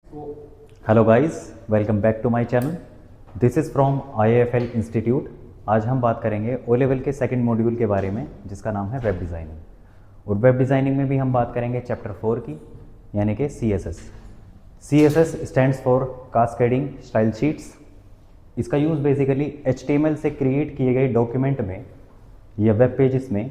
Hello guys, welcome back to my channel. This is from IIFL institute. आज हम बात करेंगे ओ लेवल के सेकंड मॉड्यूल के बारे में, जिसका नाम है वेब डिज़ाइनिंग। और वेब डिज़ाइनिंग में भी हम बात करेंगे चैप्टर 4 की, यानी कि CSS। CSS stands for cascading style sheets. इसका यूज़ बेसिकली HTML से क्रिएट किए गए डॉक्यूमेंट में या वेब पेजेस में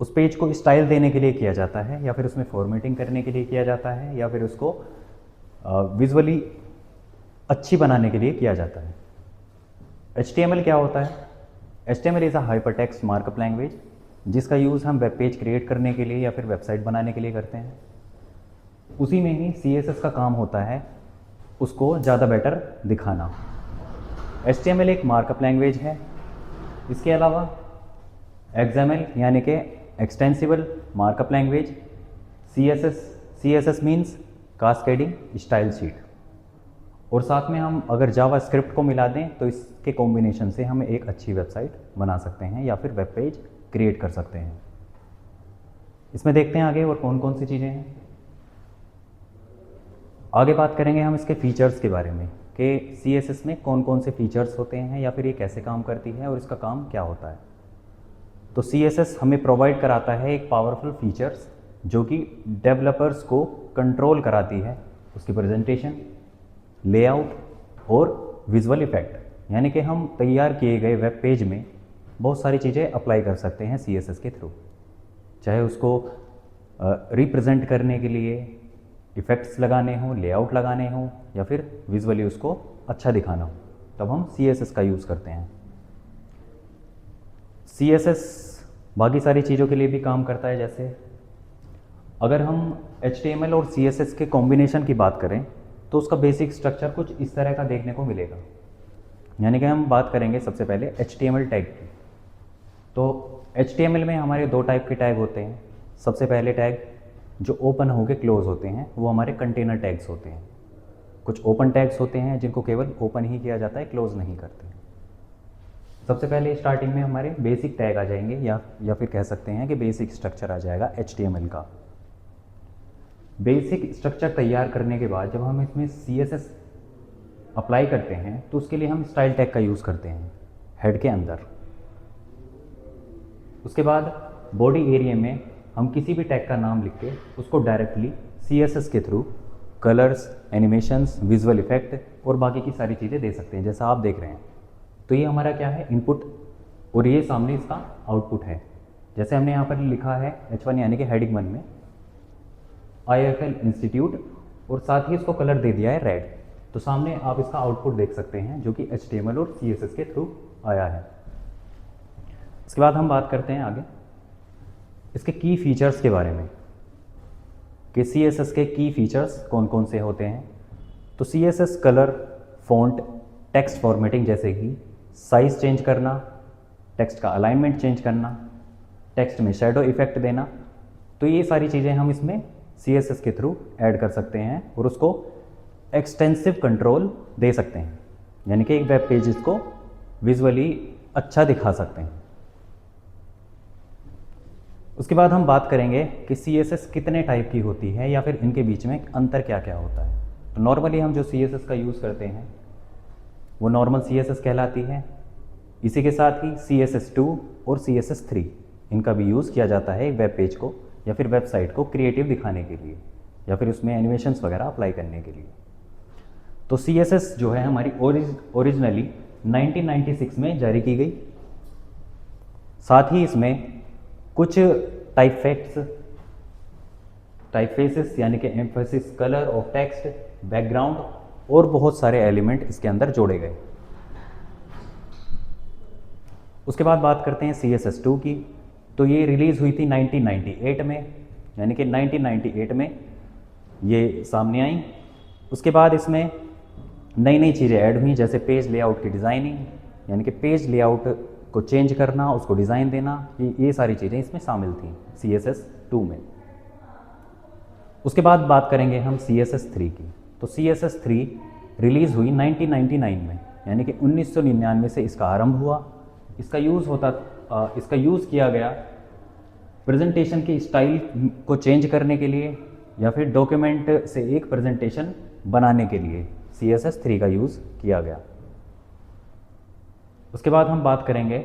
उस पेज को स्टाइल देने के लिए किया जाता है, या फिर उसमें फॉर्मेटिंग करने के लिए किया जाता है, या फिर उसको विजुअली अच्छी बनाने के लिए किया जाता है। HTML क्या होता है? HTML is a hypertext markup language, जिसका यूज़ हम वेब पेज क्रिएट करने के लिए या फिर वेबसाइट बनाने के लिए करते हैं। उसी में ही CSS का काम होता है उसको ज़्यादा बेटर दिखाना। HTML एक मार्कअप लैंग्वेज है। इसके अलावा XML यानी कि extensible markup language, CSS means cascading style sheet. और साथ में हम अगर जावा स्क्रिप्ट को मिला दें तो इसके कॉम्बिनेशन से हम एक अच्छी वेबसाइट बना सकते हैं या फिर वेब पेज क्रिएट कर सकते हैं। इसमें देखते हैं आगे और कौन कौन सी चीज़ें हैं। आगे बात करेंगे हम इसके फीचर्स के बारे में कि CSS में कौन कौन से फीचर्स होते हैं या फिर ये कैसे काम करती है और इसका काम क्या होता है। तो CSS हमें प्रोवाइड कराता है एक पावरफुल फीचर्स जो कि डेवलपर्स को कंट्रोल कराती है उसकी प्रेजेंटेशन, लेआउट और विजुअल इफेक्ट। यानी कि हम तैयार किए गए वेब पेज में बहुत सारी चीज़ें अप्लाई कर सकते हैं CSS के थ्रू, चाहे उसको रिप्रेजेंट करने के लिए इफ़ेक्ट्स लगाने हों, लेआउट लगाने हों, या फिर विजुअली उसको अच्छा दिखाना हो, तब हम CSS का यूज़ करते हैं। CSS बाकी सारी चीज़ों के लिए भी काम करता है। जैसे अगर हम HTML और CSS के कॉम्बिनेशन की बात करें तो उसका बेसिक स्ट्रक्चर कुछ इस तरह का देखने को मिलेगा। यानी कि हम बात करेंगे सबसे पहले HTML टैग की। तो HTML में हमारे दो टाइप के टैग होते हैं। सबसे पहले टैग जो ओपन होकर क्लोज होते हैं वो हमारे कंटेनर टैग्स होते हैं। कुछ ओपन टैग्स होते हैं जिनको केवल ओपन ही किया जाता है, क्लोज नहीं करते। सबसे पहले स्टार्टिंग में हमारे बेसिक टैग आ जाएंगे, या फिर कह सकते हैं कि बेसिक स्ट्रक्चर आ जाएगा HTML का। बेसिक स्ट्रक्चर तैयार करने के बाद जब हम इसमें CSS अप्लाई करते हैं तो उसके लिए हम स्टाइल टैग का यूज़ करते हैं हेड के अंदर। उसके बाद बॉडी एरिया में हम किसी भी टैग का नाम लिख के उसको डायरेक्टली CSS के through colours, animations, visual effect और बाकी की सारी चीज़ें दे सकते हैं, जैसा आप देख रहे हैं। तो ये हमारा क्या है, इनपुट, और ये सामने इसका आउटपुट है। जैसे हमने यहाँ पर लिखा है H1 यानी कि हेडिंग 1 में IIFL इंस्टीट्यूट, और साथ ही इसको कलर दे दिया है रेड। तो सामने आप इसका आउटपुट देख सकते हैं जो कि HTML और CSS के थ्रू आया है। इसके बाद हम बात करते हैं आगे इसके की फीचर्स के बारे में कि CSS के की फीचर्स कौन कौन से होते हैं। तो CSS colour, font, text formatting जैसे कि साइज चेंज करना, टेक्स्ट का अलाइनमेंट चेंज करना, टेक्स्ट में शेडो इफेक्ट देना, तो ये सारी चीज़ें हम इसमें CSS के थ्रू ऐड कर सकते हैं और उसको एक्सटेंसिव कंट्रोल दे सकते हैं। यानी कि एक वेब पेज को विजुअली अच्छा दिखा सकते हैं। उसके बाद हम बात करेंगे कि CSS कितने टाइप की होती है या फिर इनके बीच में अंतर क्या क्या होता है। तो नॉर्मली हम जो CSS का यूज़ करते हैं वो नॉर्मल CSS कहलाती है। इसी के साथ ही CSS2 और CSS3 इनका भी यूज़ किया जाता है एक वेब पेज को या फिर वेबसाइट को क्रिएटिव दिखाने के लिए, या फिर उसमें एनिमेशंस वगैरह अप्लाई करने के लिए। तो CSS जो है हमारी ओरिजिनली 1996 में जारी की गई। साथ ही इसमें कुछ टाइपफेसेस यानी कि emphasis, colour of text, background और बहुत सारे एलिमेंट इसके अंदर जोड़े गए। उसके बाद बात करते हैं CSS2 की। तो ये रिलीज़ हुई थी 1998 में, यानी कि 1998 में ये सामने आई। उसके बाद इसमें नई नई चीज़ें ऐड हुई, जैसे पेज लेआउट की डिज़ाइनिंग, यानी कि पेज लेआउट को चेंज करना, उसको डिज़ाइन देना, ये सारी चीज़ें इसमें शामिल थी CSS2 में। उसके बाद बात करेंगे हम CSS3 की। तो CSS3 रिलीज़ हुई 1999 में, यानी कि 1999 से इसका आरंभ हुआ। इसका यूज़ किया गया प्रेजेंटेशन की स्टाइल को चेंज करने के लिए, या फिर डॉक्यूमेंट से एक प्रेजेंटेशन बनाने के लिए CSS3 का यूज़ किया गया। उसके बाद हम बात करेंगे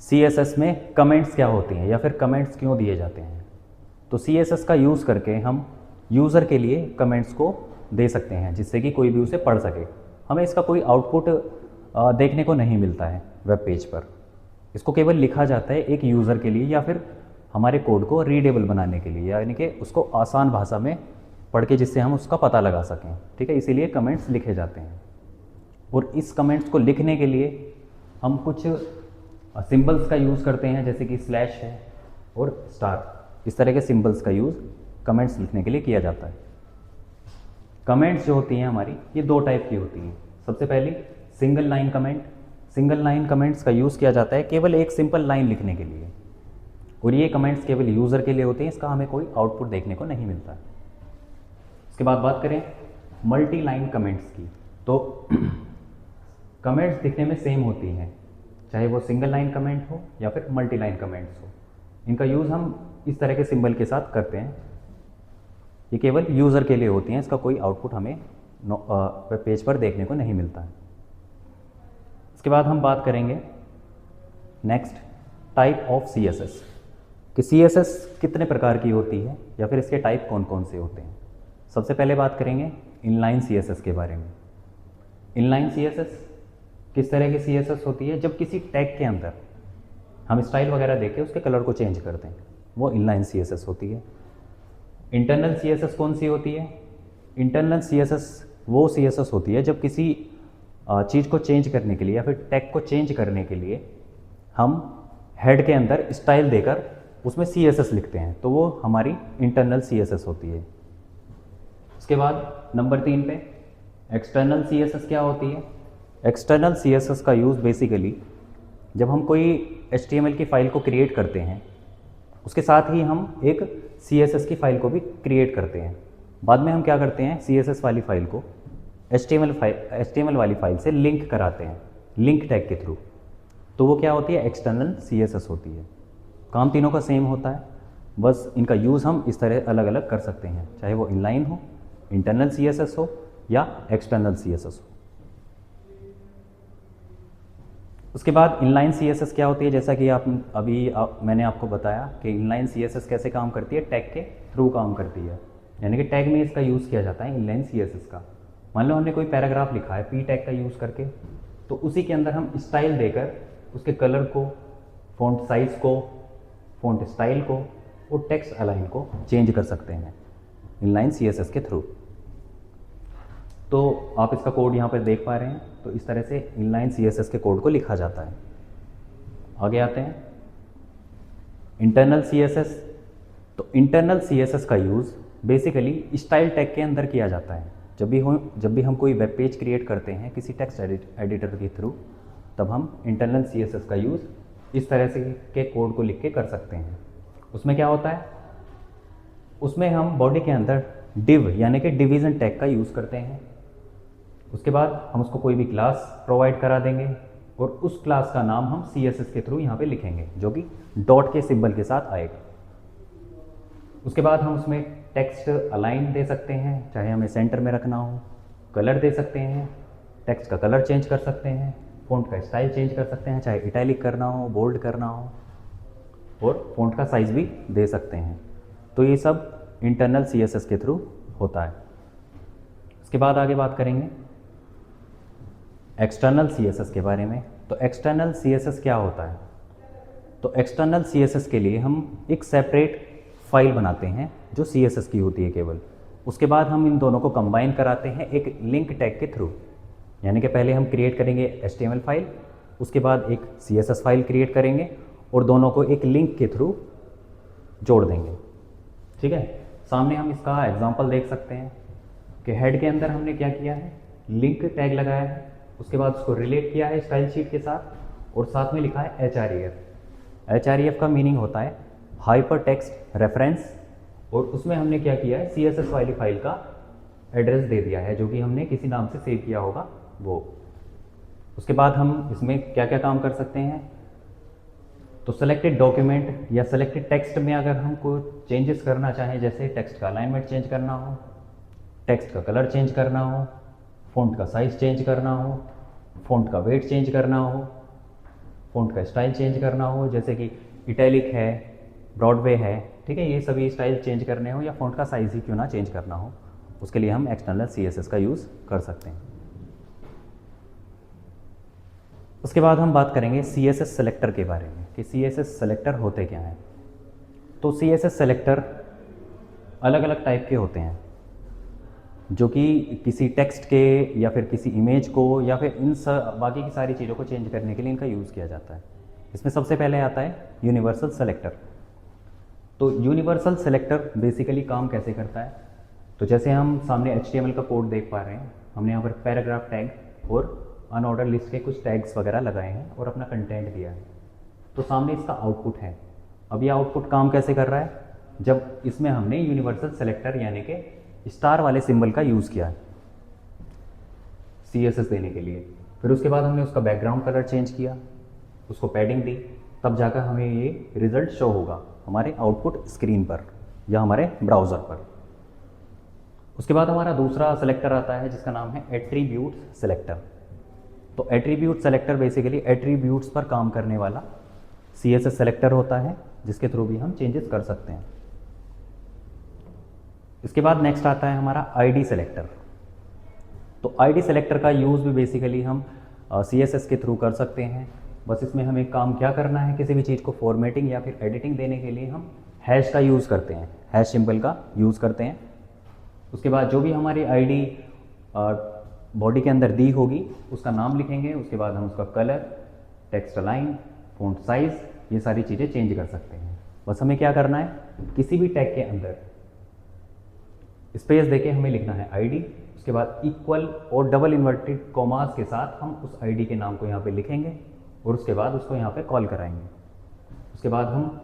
CSS में कमेंट्स क्या होती हैं या फिर कमेंट्स क्यों दिए जाते हैं। तो CSS का यूज़ करके हम यूज़र के लिए कमेंट्स को दे सकते हैं जिससे कि कोई भी उसे पढ़ सके। हमें इसका कोई आउटपुट देखने को नहीं मिलता है वेब पेज पर। इसको केवल लिखा जाता है एक यूज़र के लिए या फिर हमारे कोड को रीडेबल बनाने के लिए, यानी कि उसको आसान भाषा में पढ़ के जिससे हम उसका पता लगा सकें। ठीक है, इसीलिए कमेंट्स लिखे जाते हैं। और इस कमेंट्स को लिखने के लिए हम कुछ सिंबल्स का यूज़ करते हैं, जैसे कि स्लैश है और स्टार। इस तरह के सिंबल्स का यूज़ कमेंट्स लिखने के लिए किया जाता है। कमेंट्स जो होती हैं हमारी, ये दो टाइप की होती हैं। सबसे पहली single line comment. Single line comments का यूज़ किया जाता है केवल एक सिंपल लाइन लिखने के लिए, और ये कमेंट्स केवल यूज़र के लिए होते हैं, इसका हमें कोई आउटपुट देखने को नहीं मिलता। उसके बाद बात करें मल्टी लाइन कमेंट्स की, तो कमेंट्स दिखने में सेम होती हैं, चाहे वो सिंगल लाइन कमेंट हो या फिर मल्टी लाइन कमेंट्स हो। इनका यूज़ हम इस तरह के सिंबल के साथ करते हैं। ये केवल यूज़र के लिए होती हैं, इसका कोई आउटपुट हमें वेब पेज पर देखने को नहीं मिलता है। इसके बाद हम बात करेंगे नेक्स्ट टाइप ऑफ CSS, कि CSS कितने प्रकार की होती है या फिर इसके टाइप कौन कौन से होते हैं। सबसे पहले बात करेंगे इनलाइन CSS के बारे में। इनलाइन CSS किस तरह की CSS होती है, जब किसी टैग के अंदर हम स्टाइल वगैरह देके उसके कलर को चेंज करते हैं, वो इनलाइन CSS होती है। इंटरनल CSS कौन सी होती है? इंटरनल CSS वो CSS होती है जब किसी चीज़ को चेंज करने के लिए या फिर टैग को चेंज करने के लिए हम हेड के अंदर स्टाइल देकर उसमें CSS लिखते हैं, तो वो हमारी इंटरनल CSS होती है। उसके बाद नंबर 3 पे एक्सटर्नल CSS क्या होती है? एक्सटर्नल CSS का यूज़ बेसिकली जब हम कोई HTML की फ़ाइल को क्रिएट करते हैं, उसके साथ ही हम एक CSS की फ़ाइल को भी क्रिएट करते हैं। बाद में हम क्या करते हैं, CSS वाली फ़ाइल को HTML वाली फ़ाइल से लिंक कराते हैं, लिंक टैग के थ्रू। तो वो क्या होती है? एक्सटर्नल CSS होती है। काम तीनों का सेम होता है, बस इनका यूज़ हम इस तरह अलग अलग कर सकते हैं, चाहे वो इनलाइन हो, इंटरनल CSS हो या एक्सटर्नल CSS हो। उसके बाद इनलाइन CSS क्या होती है, जैसा कि मैंने आपको बताया कि इनलाइन CSS कैसे काम करती है, टैग के थ्रू काम करती है, यानी कि टैग में इसका यूज़ किया जाता है इनलाइन CSS का। मान लो हमने कोई पैराग्राफ लिखा है P टैग का यूज़ करके, तो उसी के अंदर हम स्टाइल देकर उसके कलर को, फ़ॉन्ट साइज़ को, फ़ॉन्ट स्टाइल को और टेक्स्ट अलाइन को चेंज कर सकते हैं इनलाइन CSS के थ्रू। तो आप इसका कोड यहाँ पर देख पा रहे हैं, तो इस तरह से इनलाइन CSS के कोड को लिखा जाता है। आगे आते हैं इंटरनल CSS। तो इंटरनल CSS का यूज़ बेसिकली स्टाइल टैग के अंदर किया जाता है। जब भी हम कोई वेब पेज क्रिएट करते हैं किसी टेक्स्ट एडिटर के थ्रू, तब हम इंटरनल CSS का यूज़ इस तरह से के कोड को लिख के कर सकते हैं। उसमें क्या होता है, उसमें हम बॉडी के अंदर डिव यानी कि डिवीज़न टैग का यूज़ करते हैं। उसके बाद हम उसको कोई भी क्लास प्रोवाइड करा देंगे और उस क्लास का नाम हम CSS के थ्रू यहाँ पे लिखेंगे, जो कि डॉट के सिंबल के साथ आएगा। उसके बाद हम उसमें टेक्स्ट अलाइन दे सकते हैं, चाहे हमें सेंटर में रखना हो, कलर दे सकते हैं, टेक्स्ट का कलर चेंज कर सकते हैं, फ़ॉन्ट का स्टाइल चेंज कर सकते हैं, चाहे इटैलिक करना हो, बोल्ड करना हो, और फ़ॉन्ट का साइज़ भी दे सकते हैं। तो ये सब इंटरनल CSS के थ्रू होता है। उसके बाद आगे बात करेंगे एक्सटर्नल CSS के बारे में। तो एक्सटर्नल CSS क्या होता है? तो एक्सटर्नल CSS के लिए हम एक सेपरेट फाइल बनाते हैं जो CSS की होती है केवल। उसके बाद हम इन दोनों को कंबाइन कराते हैं एक लिंक टैग के थ्रू, यानी कि पहले हम क्रिएट करेंगे HTML फाइल, उसके बाद एक CSS फाइल क्रिएट करेंगे और दोनों को एक लिंक के थ्रू जोड़ देंगे। ठीक है, सामने हम इसका एग्जांपल देख सकते हैं कि हेड के अंदर हमने क्या किया है, लिंक टैग लगाया है, उसके बाद उसको रिलेट किया है स्टाइल शीट के साथ और साथ में लिखा है HREF। HREF का मीनिंग होता है हाइपर टेक्स्ट रेफरेंस, और उसमें हमने क्या किया है, CSS वाली फाइल का एड्रेस दे दिया है जो कि हमने किसी नाम से सेव किया होगा वो। उसके बाद हम इसमें क्या क्या काम कर सकते हैं, तो सेलेक्टेड डॉक्यूमेंट या सेलेक्टेड टेक्स्ट में अगर हमको चेंजेस करना चाहें, जैसे टेक्स्ट का अलाइनमेंट चेंज करना हो, टेक्स्ट का कलर चेंज करना हो, फ़ॉन्ट का साइज़ चेंज करना हो, फ़ॉन्ट का वेट चेंज करना हो, फ़ॉन्ट का स्टाइल चेंज करना हो, जैसे कि इटैलिक है, ब्रॉडवे है, ठीक है, ये सभी स्टाइल चेंज करने हो, या फ़ॉन्ट का साइज़ ही क्यों ना चेंज करना हो, उसके लिए हम एक्सटर्नल CSS का यूज़ कर सकते हैं। उसके बाद हम बात करेंगे CSS सेलेक्टर के बारे में कि CSS सेलेक्टर होते क्या हैं। तो CSS सेलेक्टर अलग अलग टाइप के होते हैं, जो कि किसी टेक्स्ट के या फिर किसी इमेज को या फिर बाकी की सारी चीज़ों को चेंज करने के लिए इनका यूज़ किया जाता है। इसमें सबसे पहले आता है यूनिवर्सल सेलेक्टर। तो यूनिवर्सल सेलेक्टर बेसिकली काम कैसे करता है, तो जैसे हम सामने HTML का कोड देख पा रहे हैं, हमने यहाँ पर पैराग्राफ टैग और अनऑर्डर लिस्ट के कुछ टैग्स वगैरह लगाए हैं और अपना कंटेंट दिया है। तो सामने इसका आउटपुट है। अब ये आउटपुट काम कैसे कर रहा है, जब इसमें हमने यूनिवर्सल सेलेक्टर यानी कि स्टार वाले सिंबल का यूज़ किया है CSS देने के लिए। फिर उसके बाद हमने उसका बैकग्राउंड कलर चेंज किया, उसको पैडिंग दी, तब जाकर हमें ये रिजल्ट शो होगा हमारे आउटपुट स्क्रीन पर या हमारे ब्राउज़र पर। उसके बाद हमारा दूसरा सेलेक्टर आता है जिसका नाम है एट्रीब्यूट्स सेलेक्टर। तो एट्रीब्यूट सेलेक्टर बेसिकली एट्रीब्यूट्स पर काम करने वाला CSS सेलेक्टर होता है, जिसके थ्रू भी हम चेंजेस कर सकते हैं। इसके बाद नेक्स्ट आता है हमारा ID सेलेक्टर। तो ID सेलेक्टर का यूज़ भी बेसिकली हम CSS के थ्रू कर सकते हैं। बस इसमें हमें काम क्या करना है, किसी भी चीज़ को फॉर्मेटिंग या फिर एडिटिंग देने के लिए हम हैश का यूज़ करते हैं, हैश सिंबल का यूज़ करते हैं। उसके बाद जो भी हमारी ID बॉडी के अंदर दी होगी उसका नाम लिखेंगे, उसके बाद हम उसका colour, text align, font size, ये सारी चीज़ें चेंज कर सकते हैं। बस हमें क्या करना है, किसी भी टैग के अंदर स्पेस देके हमें लिखना है ID, उसके बाद इक्वल और डबल इन्वर्टेड कॉमास के साथ हम उस ID के नाम को यहाँ पे लिखेंगे और उसके बाद उसको यहाँ पे कॉल कराएंगे। उसके बाद हम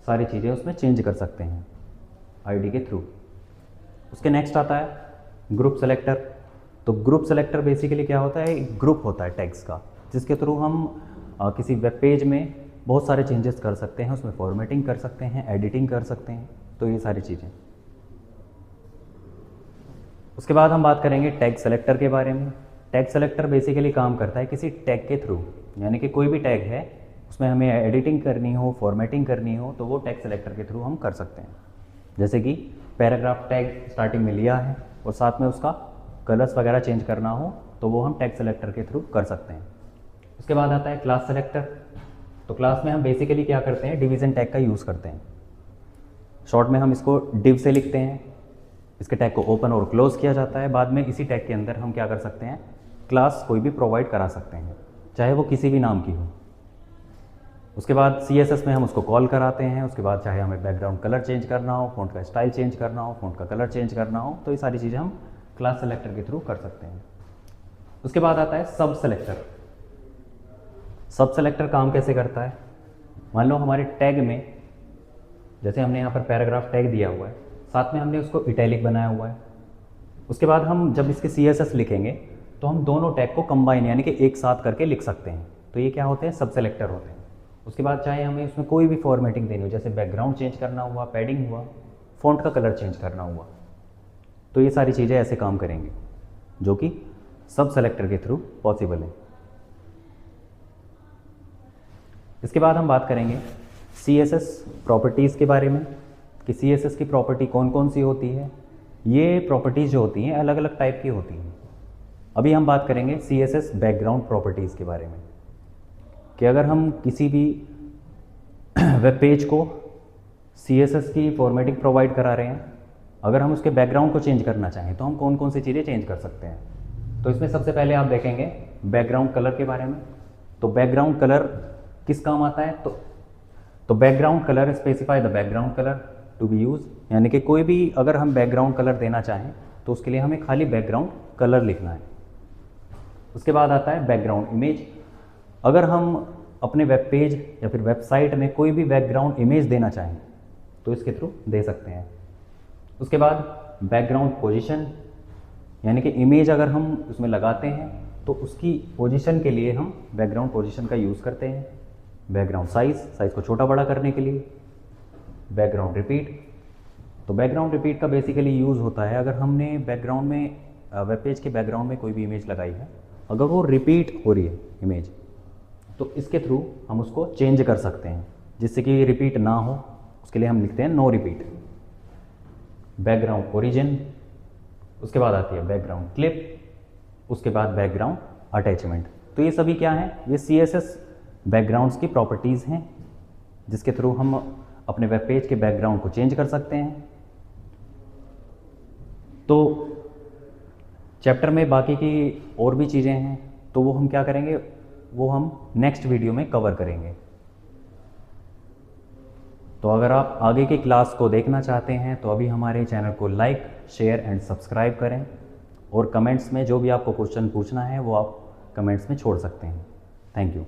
सारी चीज़ें उसमें चेंज कर सकते हैं ID के थ्रू। उसके नेक्स्ट आता है ग्रुप सेलेक्टर। तो ग्रुप सेलेक्टर बेसिकली क्या होता है, एक ग्रुप होता है टैग्स का, जिसके थ्रू हम किसी वेब पेज में बहुत सारे चेंजेस कर सकते हैं, उसमें फॉर्मेटिंग कर सकते हैं, एडिटिंग कर सकते हैं, तो ये सारी चीज़ें। उसके बाद हम बात करेंगे टैग सेलेक्टर के बारे में। टैग सेलेक्टर बेसिकली काम करता है किसी टैग के थ्रू, यानी कि कोई भी टैग है उसमें हमें एडिटिंग करनी हो, फॉर्मेटिंग करनी हो, तो वो टैग सेलेक्टर के थ्रू हम कर सकते हैं। जैसे कि पैराग्राफ टैग स्टार्टिंग में लिया है और साथ में उसका कलर्स वगैरह चेंज करना हो, तो वो हम टैग सेलेक्टर के थ्रू कर सकते हैं। उसके बाद आता है क्लास सेलेक्टर। तो क्लास में हम बेसिकली क्या करते हैं, डिवीज़न टैग का यूज़ करते हैं। शॉर्ट में हम इसको डिव से लिखते हैं, इसके टैग को ओपन और क्लोज किया जाता है। बाद में इसी टैग के अंदर हम क्या कर सकते हैं, क्लास कोई भी प्रोवाइड करा सकते हैं, चाहे वो किसी भी नाम की हो। उसके बाद CSS में हम उसको कॉल कराते हैं। उसके बाद चाहे हमें बैकग्राउंड कलर चेंज करना हो, फ़ॉन्ट का स्टाइल चेंज करना हो, फ़ॉन्ट का कलर चेंज करना हो, तो ये सारी चीज़ें हम क्लास सेलेक्टर के थ्रू कर सकते हैं। उसके बाद आता है सब सेलेक्टर। सब सेलेक्टर काम कैसे करता है, मान लो हमारे टैग में, जैसे हमने यहाँ पर पैराग्राफ टैग दिया हुआ है, साथ में हमने उसको इटैलिक बनाया हुआ है। उसके बाद हम जब इसके CSS लिखेंगे तो हम दोनों टैग को कंबाइन यानी कि एक साथ करके लिख सकते हैं, तो ये क्या होते हैं, सब सेलेक्टर होते हैं। उसके बाद चाहे हमें उसमें कोई भी फॉर्मेटिंग देनी हो, जैसे बैकग्राउंड चेंज करना हुआ, पैडिंग हुआ, फ़ॉन्ट का कलर चेंज करना हुआ, तो ये सारी चीज़ें ऐसे काम करेंगे जो कि सब सेलेक्टर के थ्रू पॉसिबल है। इसके बाद हम बात करेंगे CSS प्रॉपर्टीज़ के बारे में कि CSS की प्रॉपर्टी कौन कौन सी होती है। ये प्रॉपर्टीज़ जो होती हैं अलग अलग टाइप की होती हैं। अभी हम बात करेंगे CSS बैकग्राउंड प्रॉपर्टीज़ के बारे में कि अगर हम किसी भी वेब पेज को CSS की फॉर्मेटिंग प्रोवाइड करा रहे हैं, अगर हम उसके बैकग्राउंड को चेंज करना चाहें तो हम कौन कौन सी चीज़ें चेंज कर सकते हैं। तो इसमें सबसे पहले आप देखेंगे बैकग्राउंड कलर के बारे में। तो बैकग्राउंड कलर किस काम आता है, तो background colour specify the background colour to be use, यानी कि कोई भी अगर हम बैकग्राउंड कलर देना चाहें तो उसके लिए हमें खाली बैकग्राउंड कलर लिखना है। उसके बाद आता है बैकग्राउंड इमेज। अगर हम अपने वेब पेज या फिर वेबसाइट में कोई भी बैकग्राउंड इमेज देना चाहें तो इसके थ्रू दे सकते हैं। उसके बाद बैकग्राउंड पोजीशन, यानी कि इमेज अगर हम उसमें लगाते हैं तो उसकी पोजीशन के लिए हम बैकग्राउंड पोजीशन का यूज़ करते हैं। बैकग्राउंड साइज़ को छोटा बड़ा करने के लिए, बैकग्राउंड रिपीट। तो बैकग्राउंड रिपीट का बेसिकली यूज़ होता है अगर हमने बैकग्राउंड में वेब पेज के बैकग्राउंड में कोई भी इमेज लगाई है, अगर वो रिपीट हो रही है इमेज, तो इसके थ्रू हम उसको चेंज कर सकते हैं जिससे कि रिपीट ना हो। उसके लिए हम लिखते हैं नो रिपीट। बैकग्राउंड ओरिजिन, उसके बाद आती है बैकग्राउंड क्लिप, उसके बाद बैकग्राउंड अटैचमेंट। तो ये सभी क्या हैं? ये CSS बैकग्राउंड्स की प्रॉपर्टीज़ हैं जिसके थ्रू हम अपने वेब पेज के बैकग्राउंड को चेंज कर सकते हैं। तो चैप्टर में बाकी की और भी चीज़ें हैं, तो वो हम क्या करेंगे, वो हम नेक्स्ट वीडियो में कवर करेंगे। तो अगर आप आगे की क्लास को देखना चाहते हैं तो अभी हमारे चैनल को लाइक, शेयर एंड सब्सक्राइब करें, और कमेंट्स में जो भी आपको क्वेश्चन पूछना है वो आप कमेंट्स में छोड़ सकते हैं। Thank you.